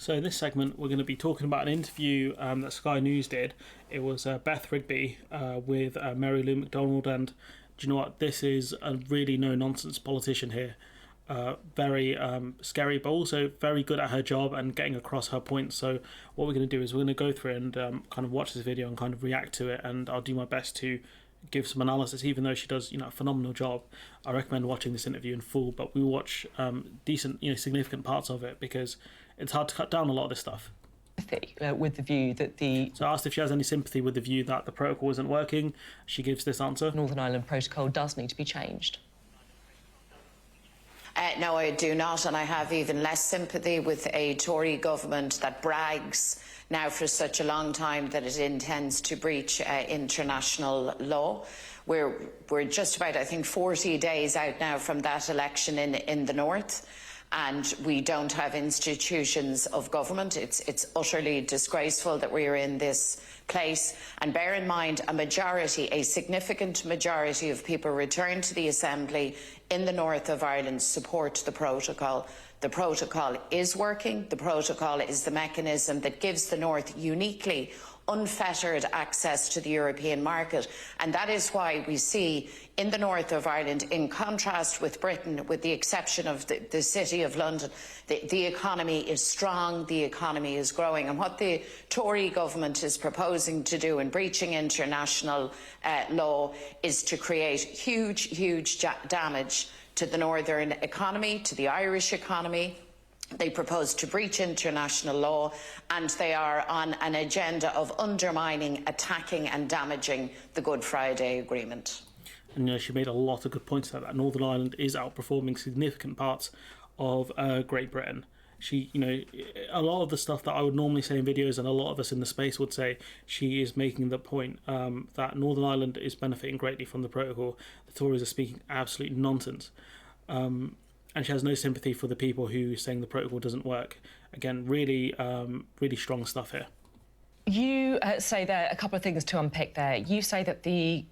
So in this segment, we're going to be talking about an interview that Sky News did. It was Beth Rigby with Mary Lou McDonald, and do you know what? This is a really no-nonsense politician here. Very scary, but also very good at her job and getting across her points. So what we're going to do is we're going to go through and kind of watch this video and kind of react to it, and I'll do my best to give some analysis, even though she does, a phenomenal job. I recommend watching this interview in full, but we watch decent, significant parts of it because it's hard to cut down a lot of this stuff. With the view that So I asked if she has any sympathy with the view that the protocol isn't working. She gives this answer. Northern Ireland Protocol does need to be changed. No, I do not, and I have even less sympathy with a Tory government that brags now for such a long time that it intends to breach international law. We're just about, I think, 40 days out now from that election in the north, and we don't have institutions of government. It's utterly disgraceful that we are in this place. And bear in mind, a significant majority of people returned to the Assembly in the north of Ireland support the protocol. The protocol is working. The protocol is the mechanism that gives the north uniquely unfettered access to the European market, and that is why we see in the north of Ireland, in contrast with Britain, with the exception of the City of London, the economy is strong, the economy is growing, and what the Tory government is proposing to do in breaching international law is to create huge damage to the northern economy, to the Irish economy. They propose to breach international law, and they are on an agenda of undermining, attacking and damaging the Good Friday Agreement. And she made a lot of good points that Northern Ireland is outperforming significant parts of Great Britain. She, a lot of the stuff that I would normally say in videos and a lot of us in the space would say, she is making the point that Northern Ireland is benefiting greatly from the protocol. The Tories are speaking absolute nonsense. And she has no sympathy for the people who are saying the protocol doesn't work. Again, really strong stuff here. You say there a couple of things to unpick there. You say that the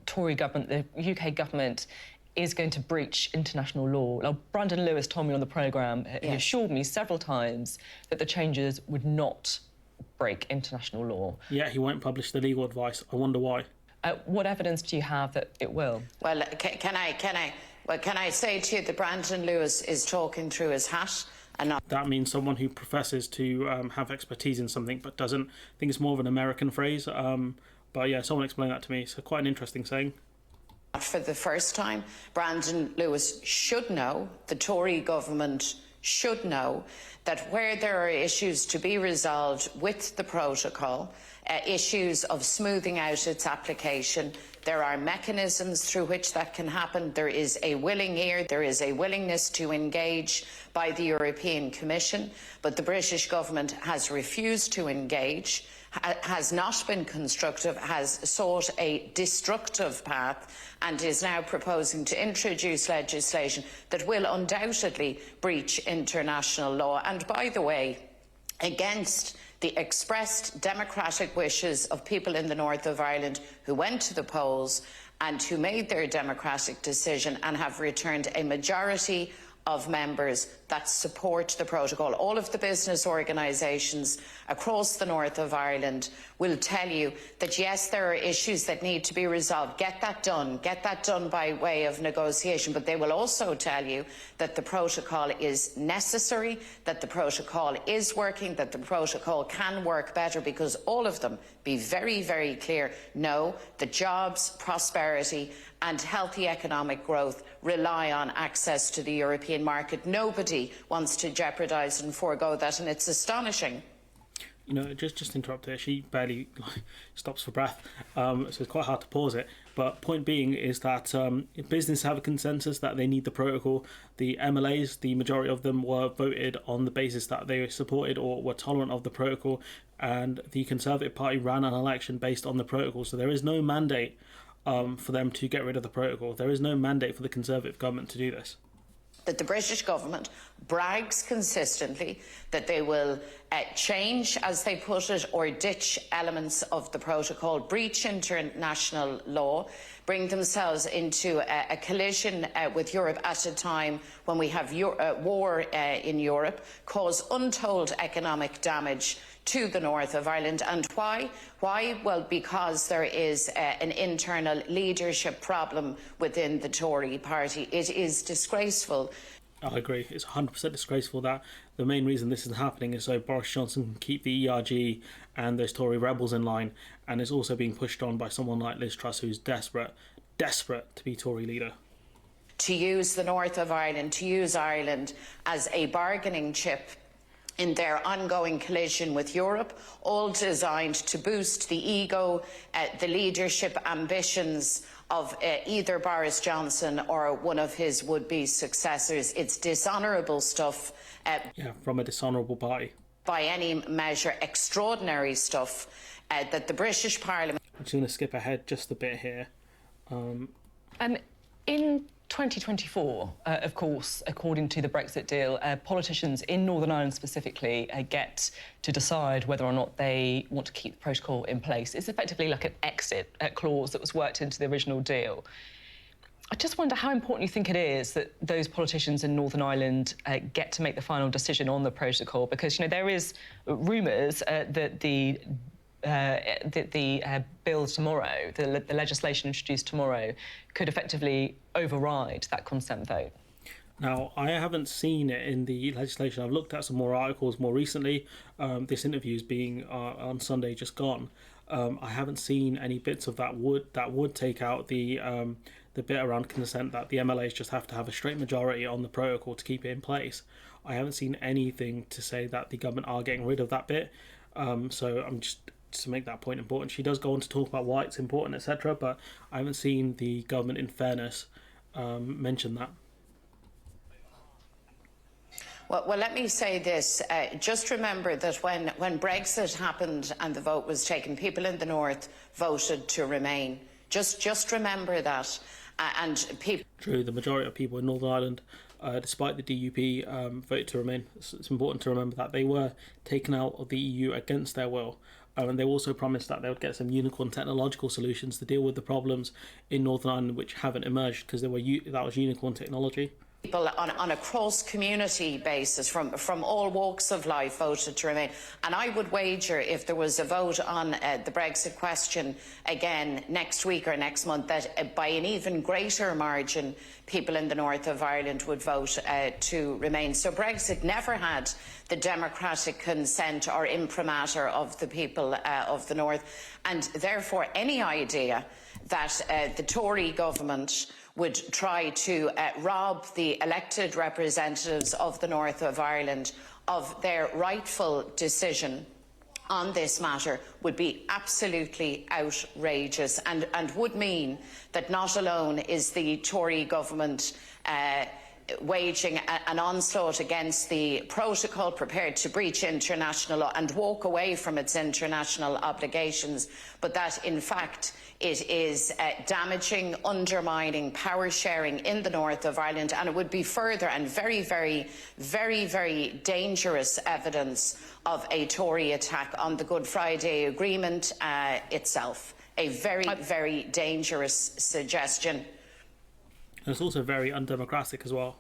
Tory government, the UK government, is going to breach international law. Now, Brandon Lewis told me on the programme, he assured me several times that the changes would not break international law. Yeah, he won't publish the legal advice. I wonder why. What evidence do you have that it will? Well, can I say to you that Brandon Lewis is talking through his hat and not... That means someone who professes to have expertise in something but doesn't. I think it's more of an American phrase. But yeah, someone explained that to me. It's quite an interesting saying. For the first time, Brandon Lewis should know, the Tory government should know, that where there are issues to be resolved with the protocol, issues of smoothing out its application, there are mechanisms through which that can happen. There is a willing ear, there is a willingness to engage by the European Commission, but the British government has refused to engage, has not been constructive, has sought a destructive path, and is now proposing to introduce legislation that will undoubtedly breach international law. And by the way, against the expressed democratic wishes of people in the north of Ireland who went to the polls and who made their democratic decision and have returned a majority of members that support the protocol. All of the business organisations across the north of Ireland will tell you that yes, there are issues that need to be resolved. Get that done by way of negotiation, but they will also tell you that the protocol is necessary, that the protocol is working, that the protocol can work better, because all of them, be very clear, know that jobs, prosperity and healthy economic growth rely on access to the European market. Nobody wants to jeopardise and forego that, and it's astonishing. Just interrupt her. She barely stops for breath, so it's quite hard to pause it. But point being is that business have a consensus that they need the protocol. The MLAs, the majority of them, were voted on the basis that they supported or were tolerant of the protocol, and the Conservative Party ran an election based on the protocol. So there is no mandate for them to get rid of the protocol. There is no mandate for the Conservative government to do this. That the British government brags consistently that they will change, as they put it, or ditch elements of the protocol, breach international law, bring themselves into a collision with Europe at a time when we have war in Europe, cause untold economic damage to the north of Ireland. And why? Why? Well, because there is an internal leadership problem within the Tory party. It is disgraceful. I agree. It's 100% disgraceful that the main reason this is happening is so Boris Johnson can keep the ERG and those Tory rebels in line, and it's also being pushed on by someone like Liz Truss, who's desperate to be Tory leader. To use the north of Ireland, to use Ireland as a bargaining chip in their ongoing collision with Europe, all designed to boost the ego, the leadership ambitions of either Boris Johnson or one of his would-be successors. It's dishonourable stuff. From a dishonourable party. By any measure, extraordinary stuff that the British Parliament... I'm just going to skip ahead just a bit here. In 2024, of course, according to the Brexit deal, politicians in Northern Ireland specifically get to decide whether or not they want to keep the protocol in place. It's effectively like an exit clause that was worked into the original deal. I just wonder how important you think it is that those politicians in Northern Ireland get to make the final decision on the protocol, because, you know, there is rumours that the bill tomorrow, the legislation introduced tomorrow, could effectively override that consent vote. Now, I haven't seen it in the legislation. I've looked at some more articles more recently. This interview is being on Sunday just gone. I haven't seen any bits of that would take out the bit around consent, that the MLAs just have to have a straight majority on the protocol to keep it in place. I haven't seen anything to say that the government are getting rid of that bit. So I'm just to make that point important. She does go on to talk about why it's important, etc., but I haven't seen the government, in fairness, mention that. Well, let me say this. Just remember that when Brexit happened and the vote was taken, people in the north voted to remain. Just remember that. And people... True, the majority of people in Northern Ireland, despite the DUP, voted to remain. It's important to remember that they were taken out of the EU against their will. And they also promised that they would get some unicorn technological solutions to deal with the problems in Northern Ireland which haven't emerged because that was unicorn technology. People on a cross-community basis from all walks of life voted to remain. And I would wager, if there was a vote on the Brexit question again next week or next month, that by an even greater margin, people in the north of Ireland would vote to remain. So Brexit never had the democratic consent or imprimatur of the people of the north. And therefore, any idea that the Tory government would try to rob the elected representatives of the north of Ireland of their rightful decision on this matter would be absolutely outrageous and would mean that not alone is the Tory government waging an onslaught against the protocol, prepared to breach international law and walk away from its international obligations, but that in fact it is damaging, undermining power sharing in the north of Ireland, and it would be further and very, very, very, very dangerous evidence of a Tory attack on the Good Friday Agreement itself. A very, very dangerous suggestion. And it's also very undemocratic as well.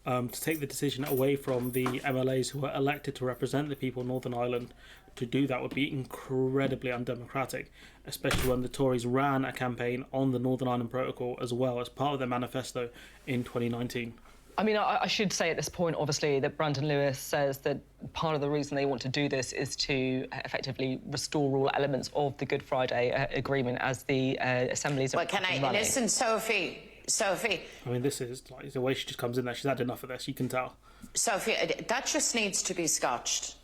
To take the decision away from the MLAs who are elected to represent the people of Northern Ireland, to do that would be incredibly undemocratic, especially when the Tories ran a campaign on the Northern Ireland Protocol as well as part of their manifesto in 2019. I mean, I should say at this point, obviously, that Brandon Lewis says that part of the reason they want to do this is to effectively restore all elements of the Good Friday Agreement as the assemblies are running. Well, can I listen, Sophie? I mean, this is like the way she just comes in there. She's had enough of this. You can tell. Sophie, that just needs to be scotched.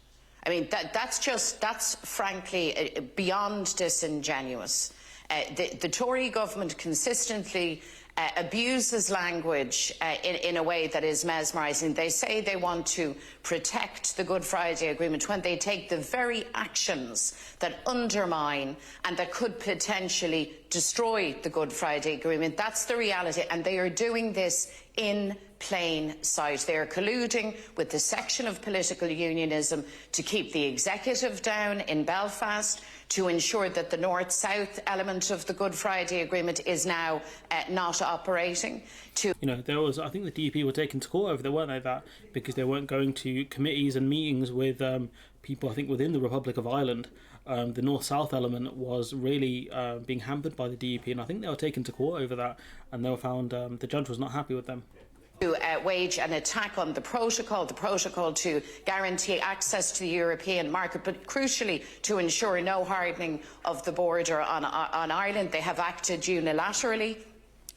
I mean, that's frankly beyond disingenuous. The Tory government consistently abuses language in a way that is mesmerising. They say they want to protect the Good Friday Agreement when they take the very actions that undermine and that could potentially destroy the Good Friday Agreement. That's the reality, and they are doing this in plain sight. They are colluding with the section of political unionism to keep the executive down in Belfast, to ensure that the North-South element of the Good Friday Agreement is now not operating. There was, I think the DUP were taken to court over there, weren't they, that because they weren't going to committees and meetings with people, I think, within the Republic of Ireland. The North-South element was really being hampered by the DUP, and I think they were taken to court over that, and they were found, the judge was not happy with them. To wage an attack on the protocol to guarantee access to the European market, but crucially to ensure no hardening of the border on Ireland. They have acted unilaterally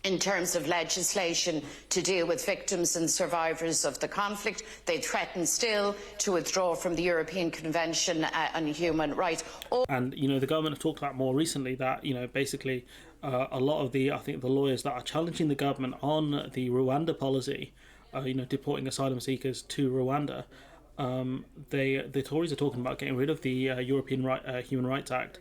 in terms of legislation to deal with victims and survivors of the conflict. They threaten still to withdraw from the European Convention on Human Rights. And, the government have talked about more recently that, basically a lot of the lawyers that are challenging the government on the Rwanda policy, deporting asylum seekers to Rwanda, the Tories are talking about getting rid of the European Human Rights Act,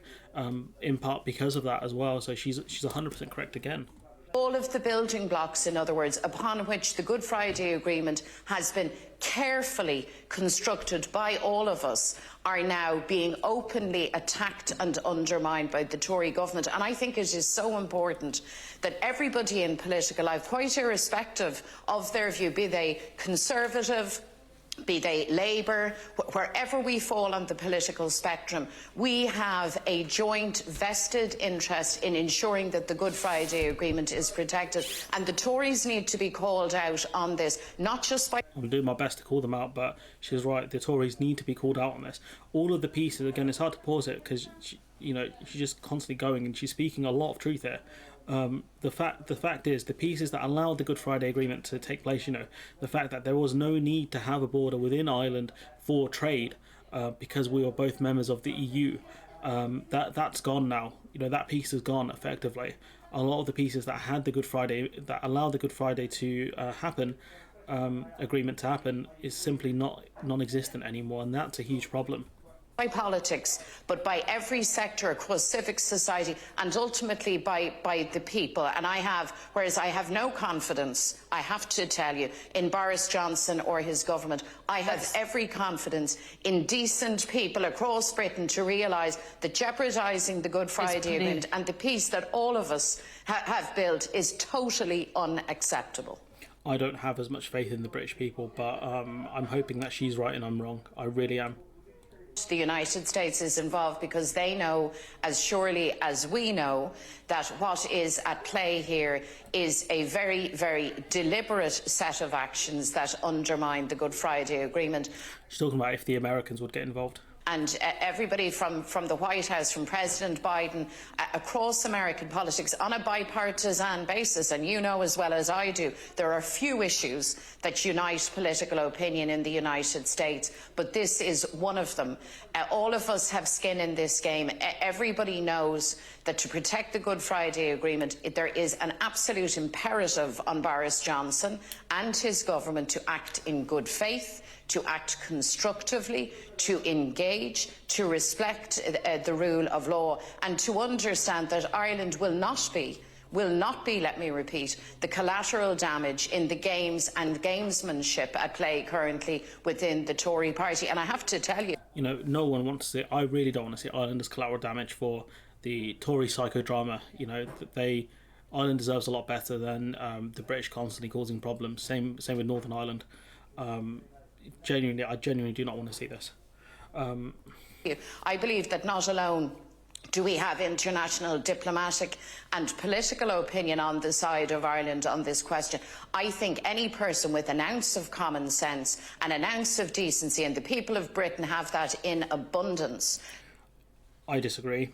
in part because of that as well. So she's 100% correct again. All of the building blocks, in other words, upon which the Good Friday Agreement has been carefully constructed by all of us, are now being openly attacked and undermined by the Tory government. And I think it is so important that everybody in political life, quite irrespective of their view, be they Conservative, be they Labour, wherever we fall on the political spectrum, we have a joint vested interest in ensuring that the Good Friday Agreement is protected. And the Tories need to be called out on this, not just by... I'm doing my best to call them out, but she's right, the Tories need to be called out on this. All of the pieces, again, it's hard to pause it because, she's just constantly going and she's speaking a lot of truth here. The fact is, the pieces that allowed the Good Friday Agreement to take place, the fact that there was no need to have a border within Ireland for trade, because we were both members of the EU, that's gone now. That piece is gone effectively. A lot of the pieces that had the Good Friday, that allowed the Good Friday to happen, agreement to happen, is simply non-existent anymore, and that's a huge problem. By politics, but by every sector across civic society and ultimately by the people. And whereas I have no confidence, I have to tell you, in Boris Johnson or his government, I have every confidence in decent people across Britain to realise that jeopardising the Good Friday Agreement and the peace that all of us have built is totally unacceptable. I don't have as much faith in the British people, but I'm hoping that she's right and I'm wrong. I really am. The United States is involved because they know, as surely as we know, that what is at play here is a very, very deliberate set of actions that undermine the Good Friday Agreement. She's talking about if the Americans would get involved. And everybody from the White House, from President Biden, across American politics, on a bipartisan basis, and you know as well as I do, there are few issues that unite political opinion in the United States, but this is one of them. All of us have skin in this game. Everybody knows that to protect the Good Friday Agreement, there is an absolute imperative on Boris Johnson and his government to act in good faith, to act constructively, to engage, to respect the rule of law, and to understand that Ireland will not be, let me repeat, the collateral damage in the games and gamesmanship at play currently within the Tory party. And I have to tell you... no one wants to see, I really don't want to see Ireland as collateral damage for the Tory psychodrama. Ireland deserves a lot better than the British constantly causing problems. Same with Northern Ireland. I genuinely do not want to see this. I believe that not alone do we have international diplomatic and political opinion on the side of Ireland on this question. I think any person with an ounce of common sense and an ounce of decency, and the people of Britain have that in abundance. I disagree,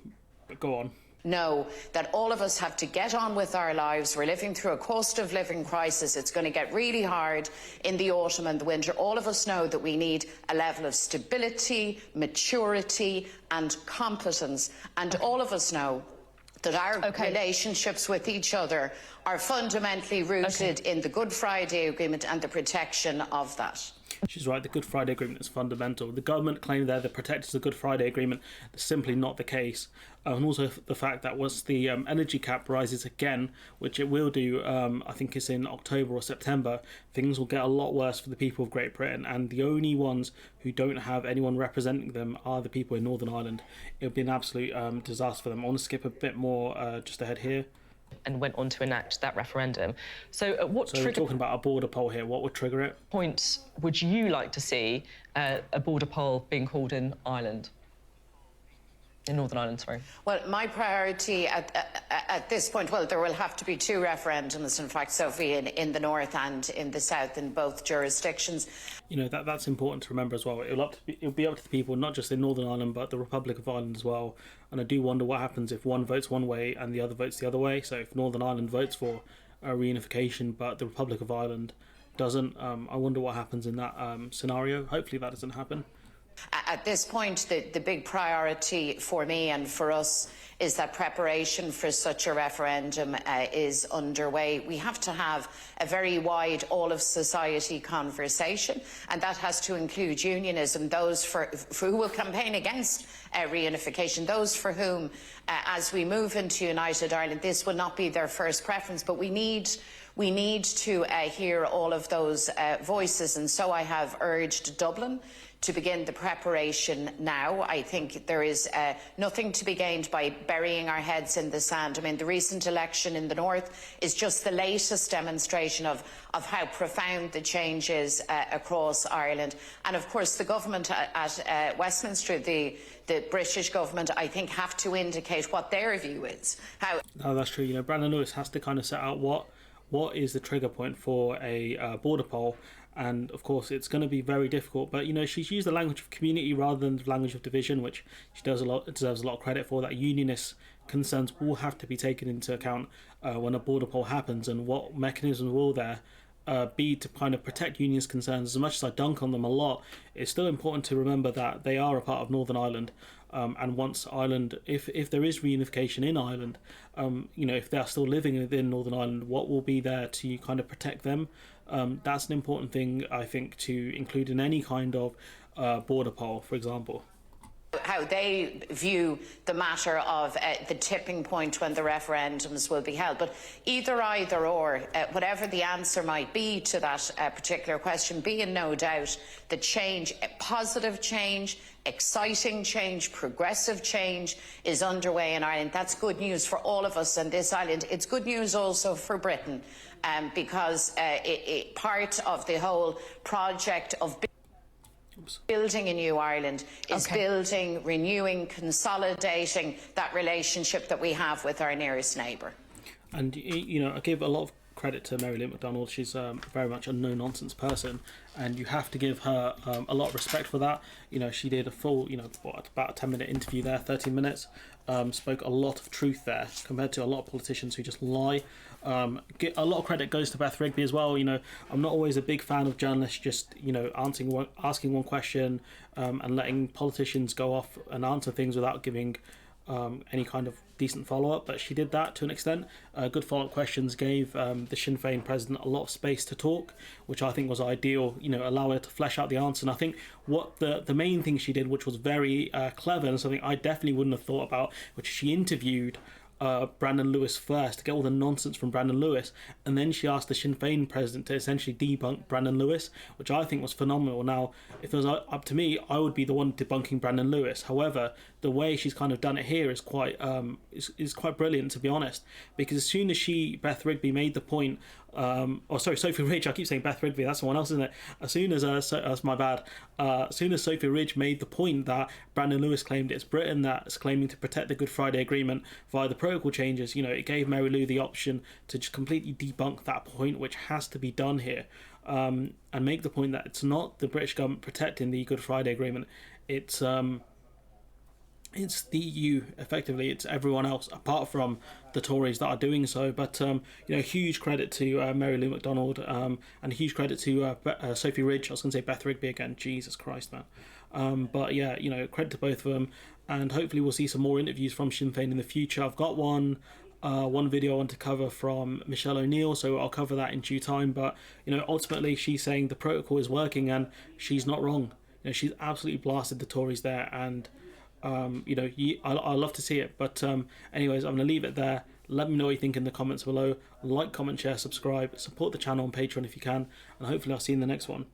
but go on. Know that all of us have to get on with our lives. We're living through a cost of living crisis. It's going to get really hard in the autumn and the winter. All of us know that we need a level of stability, maturity and competence. And all of us know that our relationships with each other are fundamentally rooted in the Good Friday Agreement and the protection of that. She's right, the Good Friday Agreement is fundamental. The government claim they're the protectors of the Good Friday Agreement. That's simply not the case. And also the fact that once the energy cap rises again, which it will do, I think it's in October or September, things will get a lot worse for the people of Great Britain. And the only ones who don't have anyone representing them are the people in Northern Ireland. It would be an absolute disaster for them. I want to skip a bit more just ahead here. And went on to enact that referendum. So at what So we're talking about a border poll here. What would trigger it? point would you like to see a border poll being called in Ireland? In Northern Ireland, sorry. Well, my priority at this point, well, there will have to be two referendums, in fact, Sophie, in the north and in the south, in both jurisdictions. You know, that's important to remember as well. It'll be up to the people, not just in Northern Ireland, but the Republic of Ireland as well. And I do wonder what happens if one votes one way and the other votes the other way. So if Northern Ireland votes for a reunification, but the Republic of Ireland doesn't, I wonder what happens in that scenario. Hopefully that doesn't happen. At this point, the big priority for me and for us is that preparation for such a referendum is underway. We have to have a very wide all-of-society conversation, and that has to include unionism, those for who will campaign against reunification, those for whom, as we move into United Ireland, this will not be their first preference, but we need to hear all of those voices, and so I have urged Dublin to begin the preparation now. I think there is nothing to be gained by burying our heads in the sand. I mean, the recent election in the north is just the latest demonstration of how profound the change is across Ireland. And of course, the government at Westminster, the British government, I think, have to indicate what their view is. No, that's true. You know, Brandon Lewis has to kind of set out what is the trigger point for a border poll. And of course, it's going to be very difficult. But you know, she's used the language of community rather than the language of division, which she deserves a lot of credit for. That unionist concerns will have to be taken into account when a border poll happens, and what mechanisms will there be to kind of protect unionist concerns. As much as I dunk on them a lot, it's still important to remember that they are a part of Northern Ireland. And once Ireland, if there is reunification in Ireland, you know, if they are still living within Northern Ireland, what will be there to kind of protect them? That's an important thing, I think, to include in any kind of border poll, for example. How they view the matter of the tipping point when the referendums will be held. But either or, whatever the answer might be to that particular question, be in no doubt that change, positive change, exciting change, progressive change is underway in Ireland. That's good news for all of us on this island. It's good news also for Britain, because part of the whole project of building a new Ireland is building, renewing, consolidating that relationship that we have with our nearest neighbour. And, you know, I give a lot of credit to Mary Lou McDonald. She's very much a no-nonsense person, and you have to give her a lot of respect for that. You know, she did a full, you know, about a 10-minute interview there, 13 minutes, spoke a lot of truth there compared to a lot of politicians who just lie. A lot of credit goes to Beth Rigby as well. You know, I'm not always a big fan of journalists just, you know, asking one question and letting politicians go off and answer things without giving any kind of decent follow-up, but she did that to an extent. Good follow-up questions gave the Sinn Féin president a lot of space to talk, which I think was ideal, you know, allow her to flesh out the answer. And I think what the main thing she did, which was very clever and something I definitely wouldn't have thought about, which she interviewed Brandon Lewis first to get all the nonsense from Brandon Lewis, and then she asked the Sinn Féin president to essentially debunk Brandon Lewis, which I think was phenomenal. Now, if it was up to me, I would be the one debunking Brandon Lewis. However, the way she's kind of done it here is quite brilliant, to be honest, because as soon as Beth Rigby made the point, Sophie Ridge, I keep saying Beth Rigby, that's someone else, isn't it? As soon as that's my bad. As soon as Sophie Ridge made the point that Brandon Lewis claimed it's Britain that's claiming to protect the Good Friday Agreement via the protocol changes, you know, it gave Mary Lou the option to just completely debunk that point, which has to be done here, and make the point that it's not the British government protecting the Good Friday Agreement, it's the EU, effectively. It's everyone else apart from the Tories that are doing so. But you know, huge credit to Mary Lou McDonald, and a huge credit to Sophie Ridge. I was going to say Beth Rigby again. Jesus Christ, man. But yeah, you know, credit to both of them, and hopefully we'll see some more interviews from Sinn Féin in the future. I've got one one video I want to cover from Michelle O'Neill, so I'll cover that in due time. But ultimately, she's saying the protocol is working, and she's not wrong. She's absolutely blasted the Tories there, and I love to see it. But anyways, I'm gonna leave it there. Let me know what you think in the comments below. Like, comment, share, subscribe, support the channel on Patreon if you can, and hopefully I'll see you in the next one.